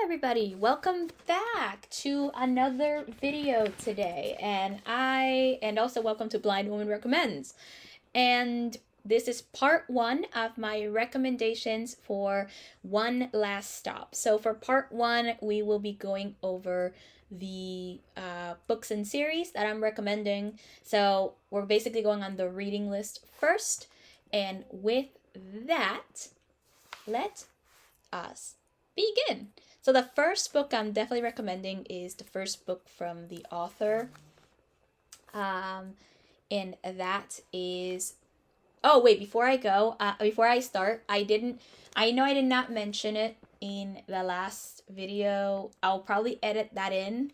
everybody, welcome back to another video today, and also welcome to Blind Woman Recommends. And this is part one of my recommendations for One Last Stop. So for part one, we will be going over the books and series that I'm recommending. So we're basically going on the reading list first, and with that, let us begin. So the first book I'm definitely recommending is the first book from the author. And that is, oh wait, before I start, I know I did not mention it in the last video. I'll probably edit that in,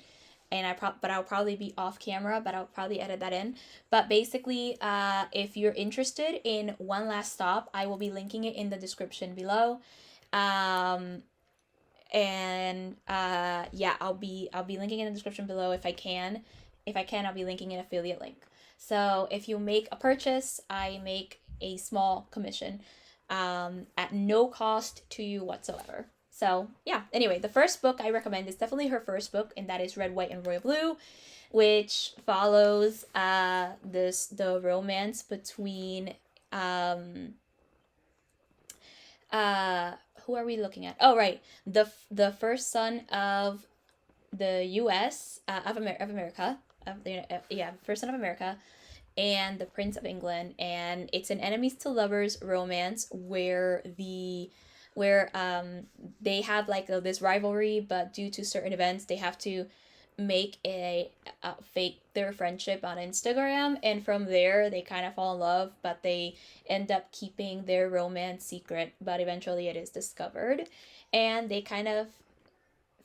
but I'll probably be off camera, but I'll probably edit that in. But basically, if you're interested in One Last Stop, I will be linking it in the description below. Yeah, I'll be linking in the description below if I can. I'll be linking an affiliate link. So if you make a purchase, I make a small commission at no cost to you whatsoever. So yeah, anyway, the first book I recommend is definitely her first book, and that is Red, White, and Royal Blue, which follows the romance between who are we looking at? Oh, right. The first son of the U.S. Of America, first son of America, and the Prince of England, and it's an enemies to lovers romance where they have like this rivalry, but due to certain events, they have to make fake their friendship on Instagram, and from there they kind of fall in love, but they end up keeping their romance secret, but eventually it is discovered, and they kind of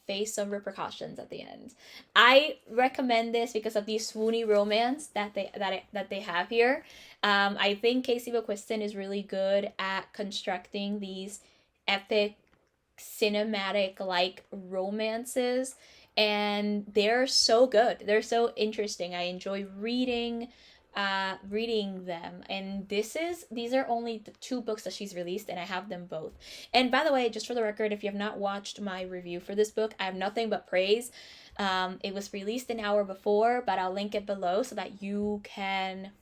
face some repercussions at the end. I recommend this because of the swoony romance that they have here. I think Casey McQuiston is really good at constructing these epic cinematic like romances, and they're so good. They're so interesting. I enjoy reading them, and these are only the two books that she's released, and I have them both. And by the way, just for the record, if you have not watched my review for this book, I have nothing but praise. It was released an hour before, but I'll link it below so that you can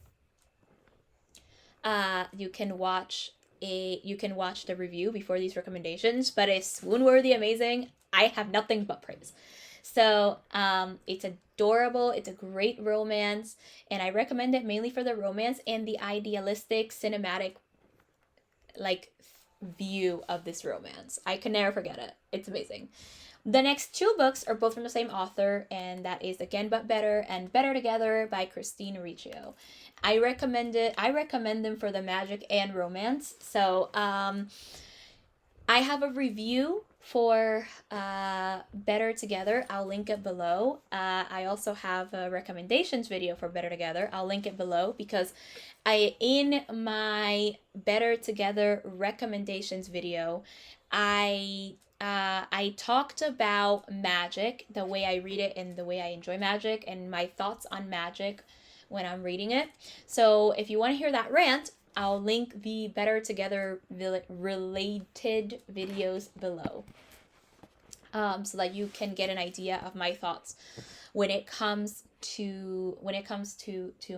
watch the review before these recommendations. But it's swoon-worthy, amazing. I have nothing but praise. So it's adorable. It's a great romance, and I recommend it mainly for the romance and the idealistic cinematic like view of this romance. I can never forget it. It's amazing. The next two books are both from the same author, and that is Again But Better and Better Together by Christine Riccio. I recommend them for the magic and romance. So I have a review for Better Together. I'll link it below. I also have a recommendations video for Better Together. I'll link it below because in my Better Together recommendations video, I talked about magic, the way I read it and the way I enjoy magic, and my thoughts on magic when I'm reading it. So if you want to hear that rant, I'll link the Better Together related videos below, so that you can get an idea of my thoughts when it comes to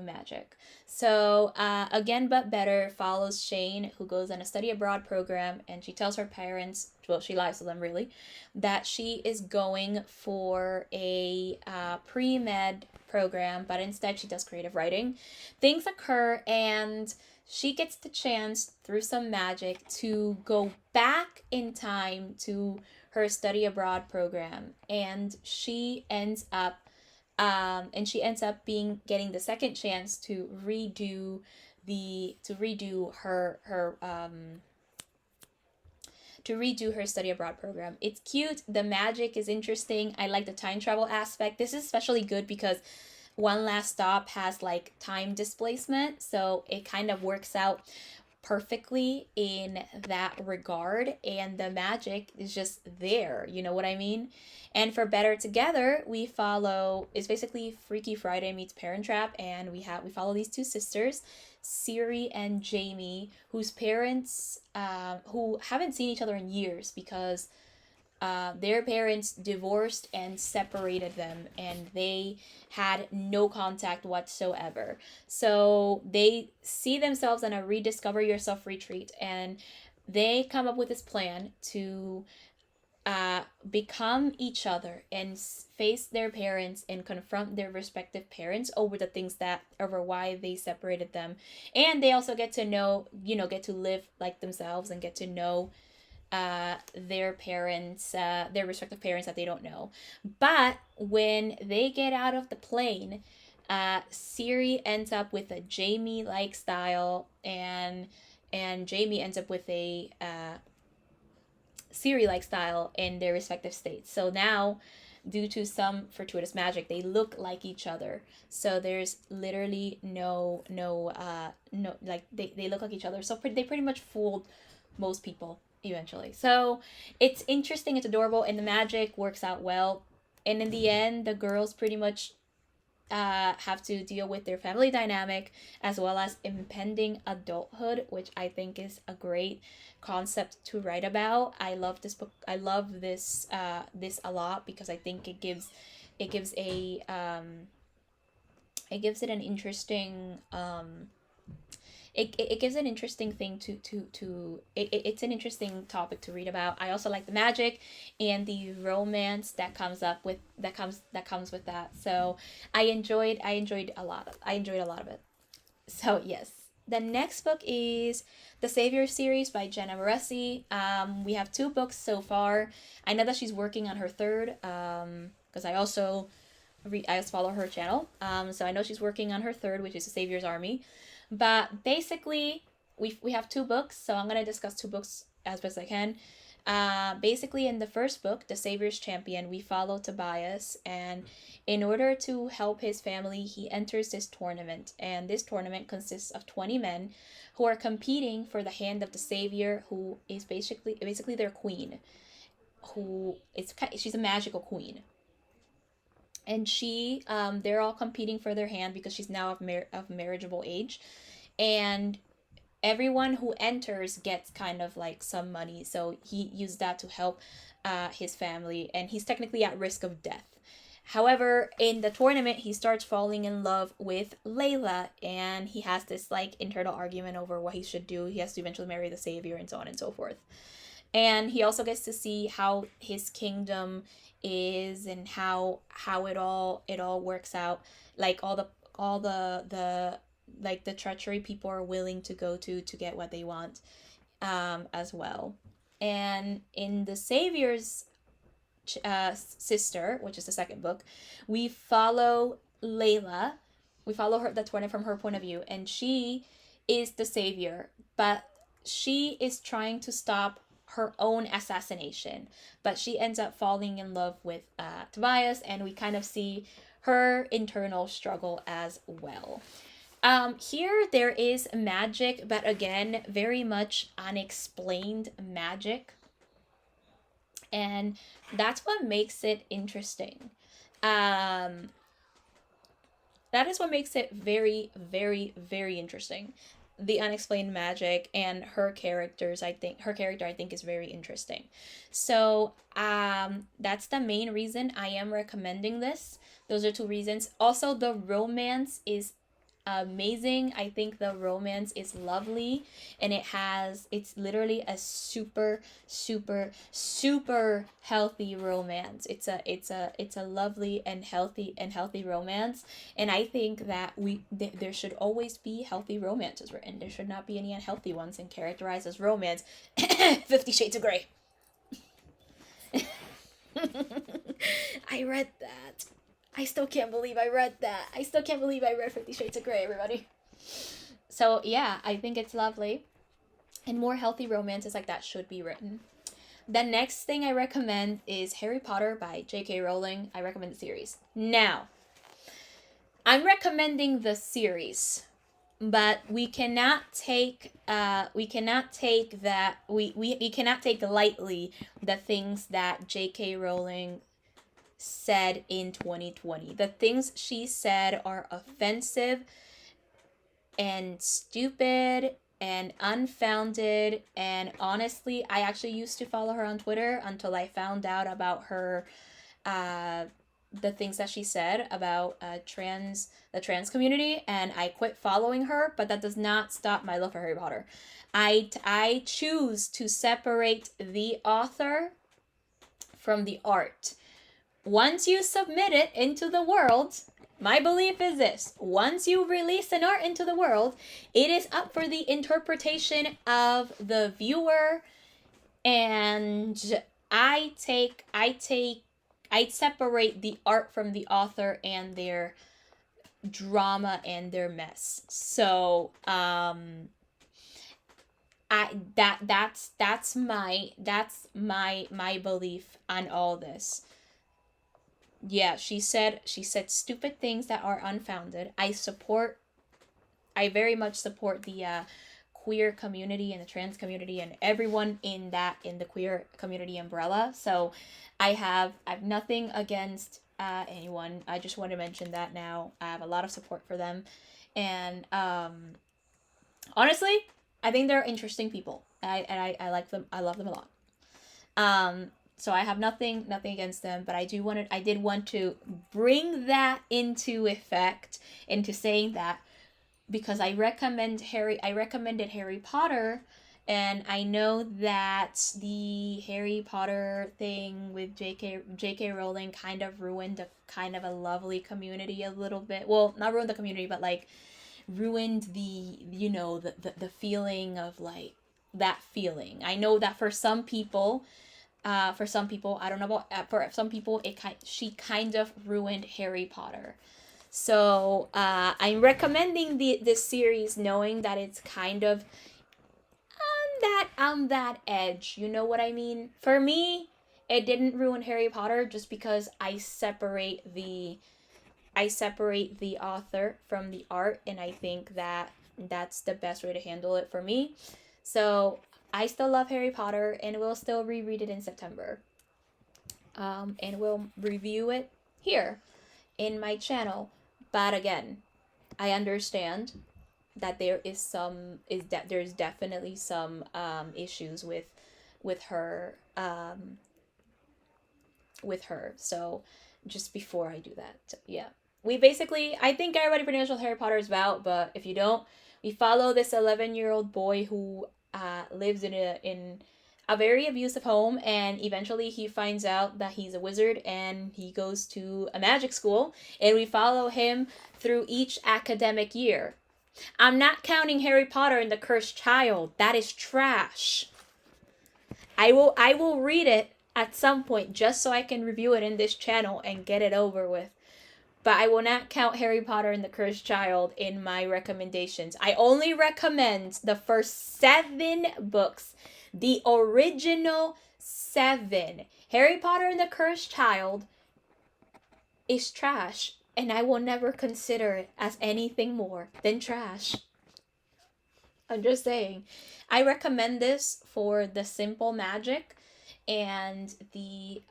magic. So Again But Better follows Shane, who goes on a study abroad program, and she tells her parents, well, she lies to them really, that she is going for a pre-med program, but instead she does creative writing. Things occur, and she gets the chance through some magic to go back in time to her study abroad program, and she ends up getting the second chance to redo her study abroad program. It's cute. The magic is interesting. I like the time travel aspect. This is especially good because One Last Stop has like time displacement, so it kind of works out perfectly in that regard, and the magic is just there, you know what I mean? And for Better Together, it's basically Freaky Friday meets Parent Trap, and we follow these two sisters, Siri and Jamie, whose parents who haven't seen each other in years because their parents divorced and separated them, and they had no contact whatsoever. So they see themselves in a rediscover yourself retreat, and they come up with this plan to become each other and face their parents and confront their respective parents over the things that over why they separated them. And they also get to know, get to live like themselves and get to know their parents, their respective parents that they don't know. But when they get out of the plane, Siri ends up with a Jamie like style, and Jamie ends up with a Siri like style in their respective states. So now, due to some fortuitous magic, they look like each other. So there's literally no like they look like each other. So they pretty much fooled most people eventually. So it's interesting, it's adorable, and the magic works out well. And in the end, the girls pretty much have to deal with their family dynamic as well as impending adulthood, which I think is a great concept to write about. I love this book. I love this a lot because I think it gives a it gives it an interesting it gives an interesting thing it's an interesting topic to read about. I also like the magic and the romance that comes up with that comes with that. So I enjoyed a lot of it. So yes, the next book is the Savior series by Jenna. We have two books so far. I know that she's working on her third, because I also follow her channel. So I know she's working on her third, which is The Savior's Army. But basically, we have two books, so I'm going to discuss two books as best as I can. Basically, in the first book, The Savior's Champion, we follow Tobias, and in order to help his family, he enters this tournament. And this tournament consists of 20 men who are competing for the hand of the Savior, who is basically their queen. She's a magical queen. And they're all competing for their hand because she's now of marriageable age, and everyone who enters gets kind of like some money, so he used that to help his family, and he's technically at risk of death. However, in the tournament, he starts falling in love with Layla, and he has this like internal argument over what he should do. He has to eventually marry the Savior, and so on and so forth. And he also gets to see how his kingdom is and how it all works out, like all the like the treachery people are willing to go to get what they want, as well. And in the Savior's sister, which is the second book, we follow Layla. We follow her, the tournament, from her point of view, and she is the Savior, but she is trying to stop her own assassination, but she ends up falling in love with Tobias, and we kind of see her internal struggle as well. Here there is magic, but again, very much unexplained magic, and that's what makes it interesting. Um, that is what makes it very, very, very interesting. The unexplained magic and her character I think is very interesting. So that's the main reason I am recommending this. Those are two reasons. Also, the romance is amazing. I think the romance is lovely, and it's literally a super super healthy romance. It's a lovely and healthy romance, and I think that there should always be healthy romances written. There should not be any unhealthy ones and characterized as romance. 50 Shades of Grey. I read that. I still can't believe I read that. I still can't believe I read 50 Shades of Grey, everybody. So, yeah, I think it's lovely. And more healthy romances like that should be written. The next thing I recommend is Harry Potter by J.K. Rowling. I recommend the series. Now, I'm recommending the series, but we cannot take lightly the things that J.K. Rowling said in 2020. The things she said are offensive and stupid and unfounded. And honestly, I actually used to follow her on Twitter until I found out about her, the things that she said about the trans community, and I quit following her. But that does not stop my love for Harry Potter. I choose to separate the author from the art. Once you submit it into the world, my belief is this: once you release an art into the world, it is up for the interpretation of the viewer. And I separate the art from the author and their drama and their mess. So that's my belief on all this. Yeah, she said stupid things that are unfounded. I very much support the queer community and the trans community and everyone in the queer community umbrella. So I've nothing against anyone. I just want to mention that now. I have a lot of support for them, and honestly, I think they're interesting people. I like them. I love them a lot. So I have nothing against them, but I did want to bring that into effect, into saying that, because I recommended Harry Potter, and I know that the Harry Potter thing with J.K. Rowling kind of ruined a lovely community a little bit. Well, not ruined the community, but like ruined the the feeling of like that feeling. I know that for some people, I don't know about, for some people, she kind of ruined Harry Potter. So I'm recommending this series, knowing that it's kind of on that edge. You know what I mean? For me, it didn't ruin Harry Potter just because I separate the author from the art, and I think that that's the best way to handle it for me. So I still love Harry Potter, and we'll still reread it in September. And we'll review it here in my channel. But again, I understand that there's definitely some issues with her So just before I do that, yeah. I think everybody pretty much knows what Harry Potter is about, but if you don't, we follow this 11-year-old boy who lives in a very abusive home, and eventually he finds out that he's a wizard and he goes to a magic school, and we follow him through each academic year. I'm not counting Harry Potter and the Cursed Child. That is trash. I will read it at some point just so I can review it in this channel and get it over with. But I will not count Harry Potter and the Cursed Child in my recommendations. I only recommend the first 7 books. The original 7. Harry Potter and the Cursed Child is trash, and I will never consider it as anything more than trash. I'm just saying. I recommend this for the simple magic and the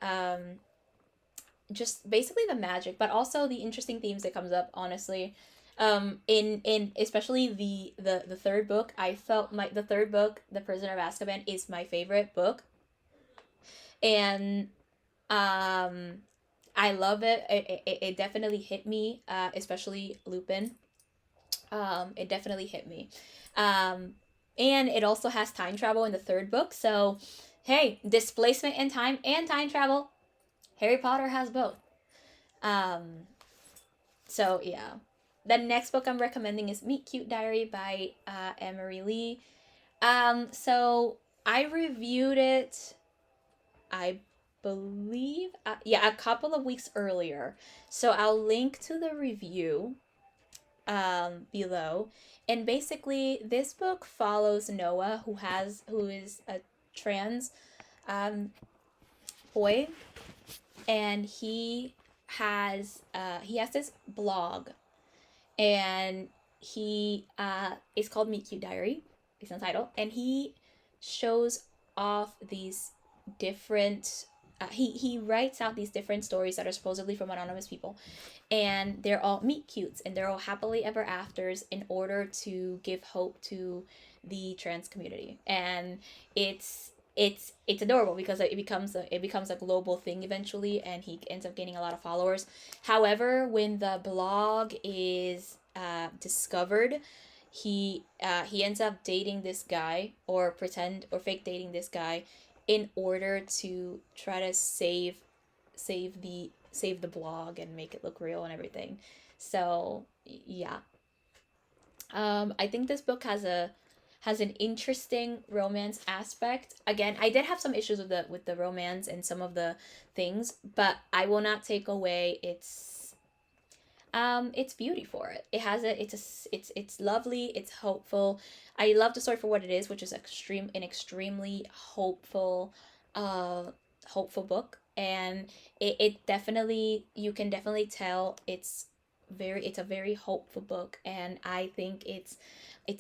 just basically the magic, but also the interesting themes that comes up, honestly. In especially the third book, I felt the third book, The Prisoner of Azkaban, is my favorite book. And I love it. It definitely hit me, especially Lupin. It definitely hit me. And it also has time travel in the third book. So, hey, displacement in time and time travel. Harry Potter has both. So, yeah. The next book I'm recommending is Meet Cute Diary by Emery Lee. So I reviewed it, I believe, a couple of weeks earlier. So I'll link to the review below. And basically, this book follows Noah, who is a trans boy, and he has this blog, and he it's called Meet Cute Diary. It's Untitled, and he shows off these different. He writes out these different stories that are supposedly from anonymous people, and they're all meet cutes, and they're all happily ever afters in order to give hope to the trans community, and it's adorable because it becomes a global thing eventually, and he ends up gaining a lot of followers. However, when the blog is discovered, he ends up dating this guy, or pretend or fake dating this guy, in order to try to save the blog and make it look real and everything. So yeah, I think this book has an interesting romance aspect. Again, I did have some issues with the romance and some of the things, but I will not take away its beauty for it. It has it's lovely, it's hopeful. I love the story for what it is, which is an extremely uh hopeful book, and it definitely, you can definitely tell it's a very hopeful book, and I think it's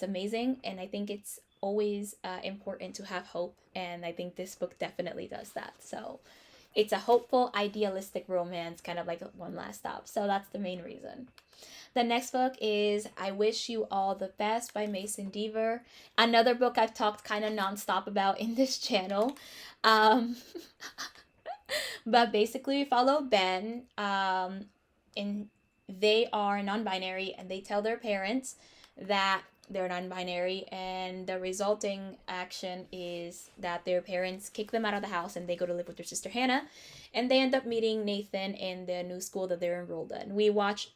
amazing, and I think it's always important to have hope, and I think this book definitely does that. So it's a hopeful, idealistic romance, kind of like one last stop. So that's the main reason. The next book is I Wish You All the Best by Mason Deaver. Another book I've talked kind of nonstop about in this channel. Um, but basically, we follow Ben, and they are non-binary, and they tell their parents that they're non-binary, and the resulting action is that their parents kick them out of the house, and they go to live with their sister Hannah, and they end up meeting Nathan in the new school that they're enrolled in. We watch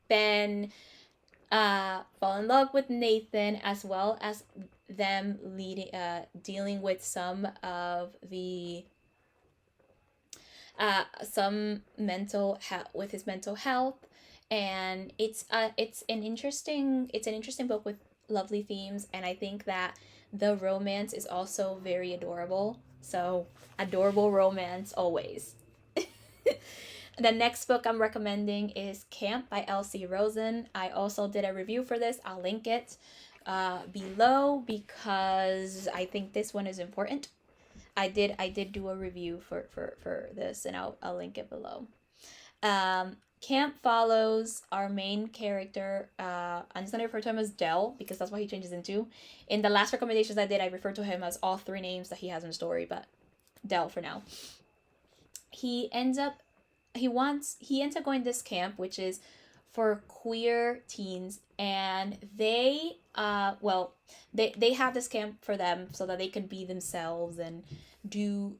Ben fall in love with Nathan, as well as them dealing with some of the some mental health, with his mental health, and it's an interesting book with lovely themes, and I think that the romance is also very adorable. So adorable romance always. The next book I'm recommending is Camp by Elsie Rosen. I also did a review for this. I'll link it below because I think this one is important. I did do a review for this, and I'll link it below. Camp follows our main character. I'm just gonna refer to him as Dell because that's what he changes into. In the last recommendations I did, I referred to him as all three names that he has in the story, but Dell for now. He ends up going to this camp, which is for queer teens, and they have this camp for them so that they can be themselves and do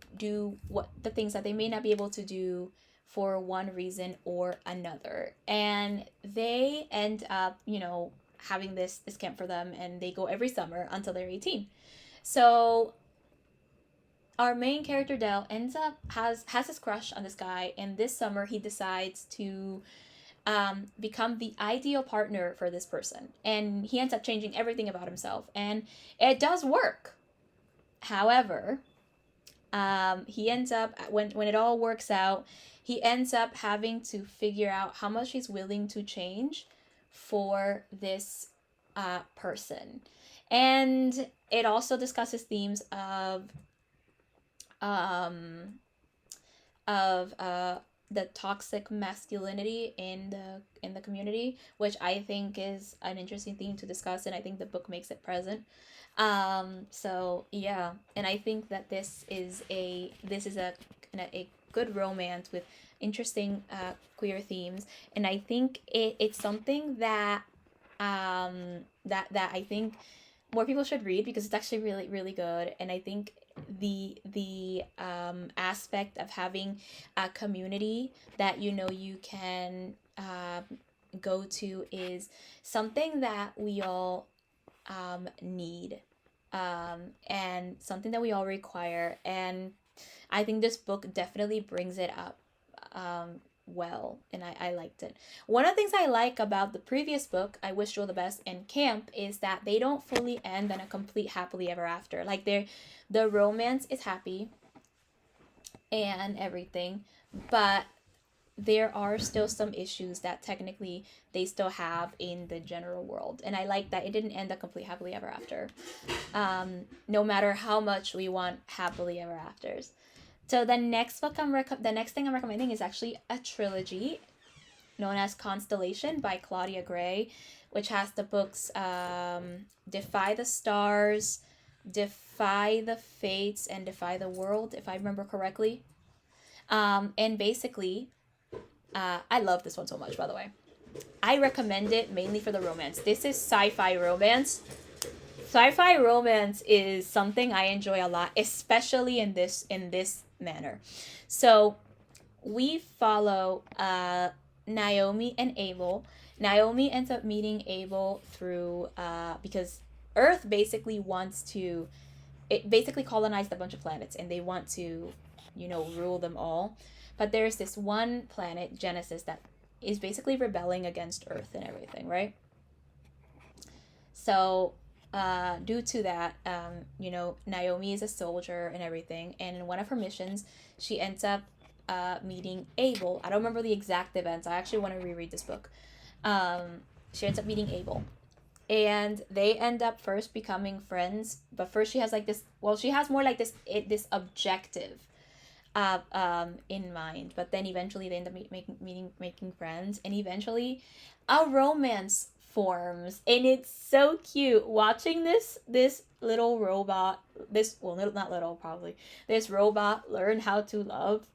what the things that they may not be able to do for one reason or another. And they end up, having this camp for them, and they go every summer until they're 18. So our main character Dell ends up has his crush on this guy, and this summer he decides to become the ideal partner for this person, and he ends up changing everything about himself, and it does work. However, he ends up, when it all works out, he ends up having to figure out how much he's willing to change for this person, and it also discusses themes um, of the toxic masculinity in the community, which I think is an interesting theme to discuss, and I think the book makes it present. So yeah, and I think that this is a good romance with interesting queer themes, and I think it's something that that I think more people should read because it's actually really, really good. And I think the aspect of having a community that you can go to is something that we all need, and something that we all require, and I think this book definitely brings it up well, and I liked it. One of the things I like about the previous book, I Wish You All the Best, and Camp, is that they don't fully end on a complete happily ever after. Like the romance is happy and everything, but there are still some issues that technically they still have in the general world, and I like that it didn't end a complete happily ever after, no matter how much we want happily ever afters. So the next thing I'm recommending is actually a trilogy. known as Constellation by Claudia Gray, which has the books Defy the Stars, Defy the Fates, and Defy the World, if I remember correctly. And basically, I love this one so much, by the way. I recommend it mainly for the romance. This is sci-fi romance. Sci-fi romance is something I enjoy a lot, especially in this manner. So we follow Naomi and Abel. Naomi ends up meeting Abel through because Earth basically wants to, it basically colonized a bunch of planets and they want to, rule them all. But there's this one planet, Genesis, that is basically rebelling against Earth and everything, right? So due to that, Naomi is a soldier and everything, and in one of her missions, she ends up meeting Abel. I don't remember the exact events. I actually want to reread this book. She ends up meeting Abel, and they end up first becoming friends. But first, she has like this. Well, she has more like this objective in mind. But then eventually, they end up making friends, and eventually, a romance forms, and it's so cute watching this little robot, not little, probably this robot learn how to love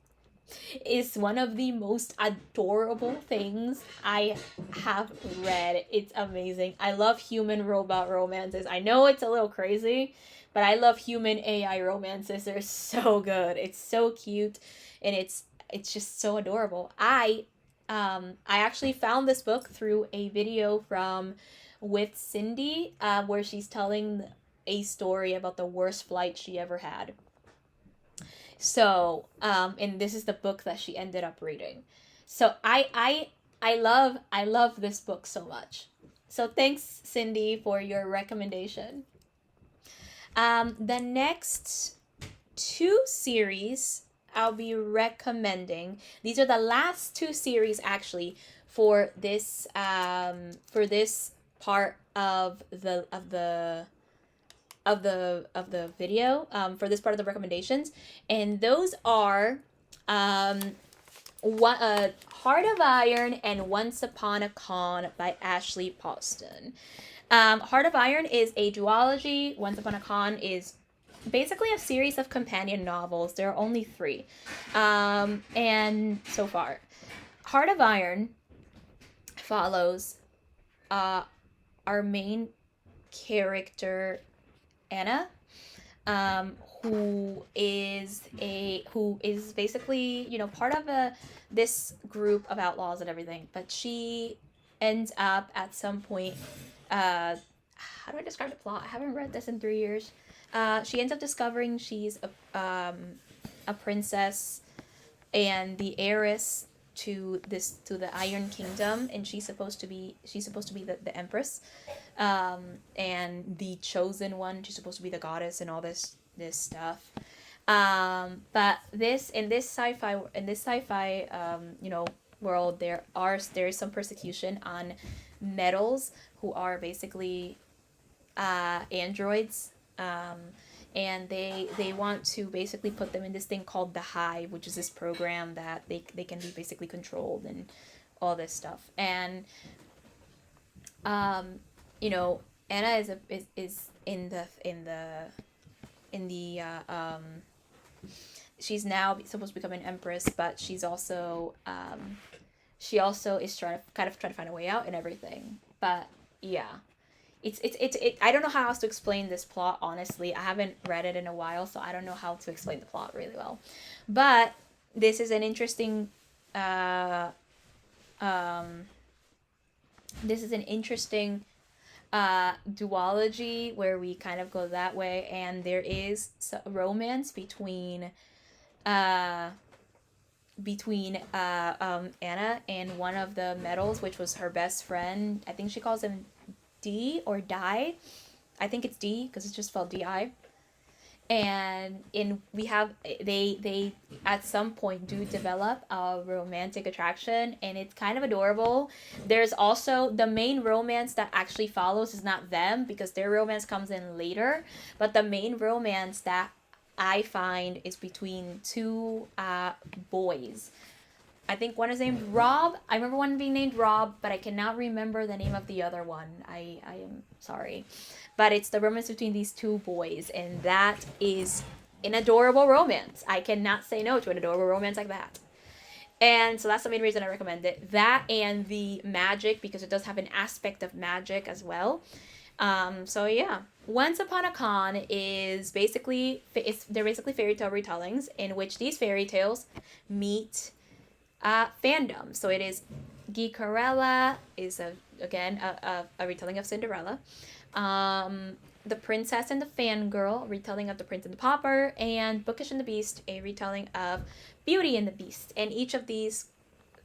is one of the most adorable things I have read. It's amazing. I love human robot romances. I know it's a little crazy, but I love human AI romances. They're so good. It's so cute, and it's just so adorable. I actually found this book through a video from With Cindy, where she's telling a story about the worst flight she ever had. So, and this is the book that she ended up reading. So I love this book so much. So thanks, Cindy, for your recommendation. The next two series I'll be recommending. These are the last two series actually for this part of the video, for this part of the recommendations, and those are Heart of Iron and Once Upon a Con by Ashley Poston. Heart of Iron is a duology. Once Upon a Con is basically a series of companion novels. There are only 3, and so far, Heart of Iron follows our main character, Anna, who is basically part of this group of outlaws and everything, but she ends up at some point. How do I describe the plot? I haven't read this in 3 years. She ends up discovering she's a princess and the heiress to the Iron Kingdom, and she's supposed to be the empress, and the chosen one. She's supposed to be the goddess and all this stuff. But in this sci-fi world, there is some persecution on metals who are basically androids, and they want to basically put them in this thing called the Hive, which is this program that they can be basically controlled and all this stuff. And Anna is in the she's now supposed to become an empress, but she also is trying to find a way out and everything. But yeah. It's I don't know how else to explain this plot, honestly. I haven't read it in a while, so I don't know how to explain the plot really well. But this is an interesting duology where we kind of go that way, and there is romance between Anna and one of the metals, which was her best friend. I think she calls him D or Die. I think it's D because it's just spelled D-I. And they at some point do develop a romantic attraction, and it's kind of adorable. There's also the main romance that actually follows is not them, because their romance comes in later, but the main romance that I find is between two boys. I think one is named Rob. I remember one being named Rob, but I cannot remember the name of the other one. I am sorry. But it's the romance between these two boys, and that is an adorable romance. I cannot say no to an adorable romance like that. And so that's the main reason I recommend it. That and the magic, because it does have an aspect of magic as well. So yeah, Once Upon a Con is basically they're basically fairy tale retellings in which these fairy tales meet fandom. So it is Geekerella is a retelling of Cinderella. The Princess and the Fangirl, retelling of The Prince and the Pauper, and Bookish and the Beast, a retelling of Beauty and the Beast. And each of these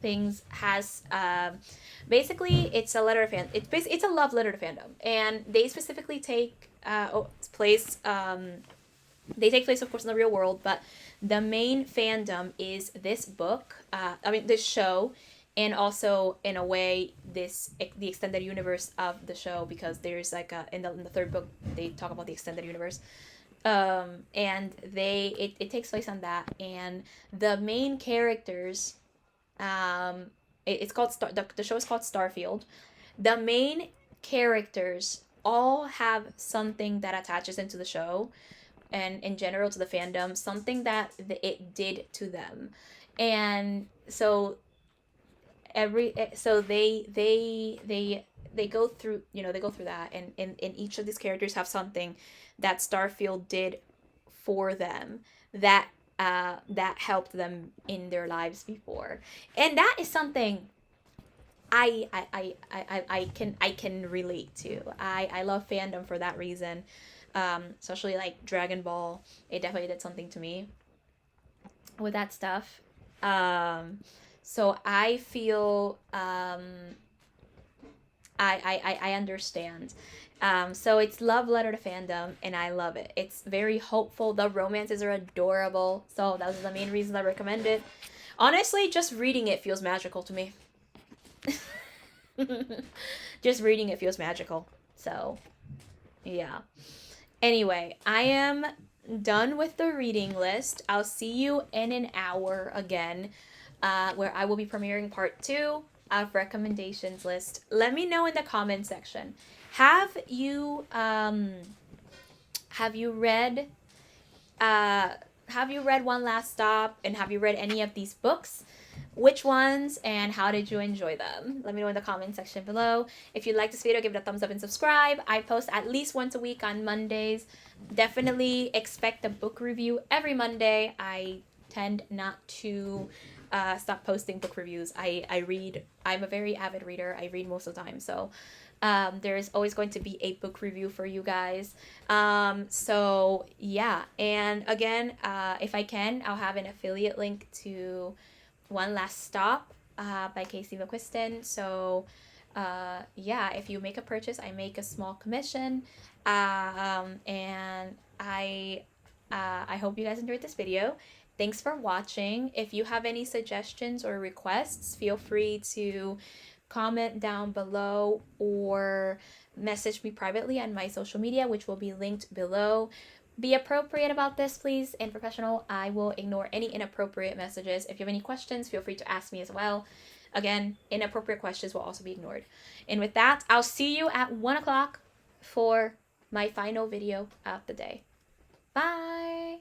things has basically it's a letter to fan. It's a love letter to fandom, and they specifically take place. They take place, of course, in the real world, but the main fandom is this book. This show, and also in a way the extended universe of the show, because there's like in the third book they talk about the extended universe. And it takes place on that, and the main characters, it's called the show is called Starfield. The main characters all have something that attaches into the show, and in general to the fandom, something that it did to them, and so they go through, they go through that, and each of these characters have something that Starfield did for them that that helped them in their lives before, and that is something I can relate to. I love fandom for that reason, especially like Dragon Ball. It definitely did something to me with that stuff. So I feel I understand. So it's love letter to fandom, and I love it. It's very hopeful. The romances are adorable. So those are the main reasons I recommend it. Honestly, just reading it feels magical to me. Just reading it feels magical. So, yeah. Anyway, I am done with the reading list. I'll see you in an hour again, where I will be premiering part 2 of recommendations list. Let me know in the comment section. Have you read One Last Stop, and have you read any of these books? Which ones, and how did you enjoy them? Let me know in the comment section below. If you like this video, give it a thumbs up and subscribe. I post at least once a week on Mondays. Definitely expect a book review every Monday. I tend not to stop posting book reviews. I read. I'm a very avid reader. I read most of the time, so there is always going to be a book review for you guys. So yeah, and again, if I can, I'll have an affiliate link to One Last Stop by Casey McQuiston. So yeah, if you make a purchase, I make a small commission. And I hope you guys enjoyed this video. Thanks for watching. If you have any suggestions or requests, feel free to comment down below or message me privately on my social media, which will be linked below. Be appropriate about this, please, and professional. I will ignore any inappropriate messages. If you have any questions, feel free to ask me as well. Again, inappropriate questions will also be ignored. And with that, I'll see you at 1 o'clock for my final video of the day. Bye!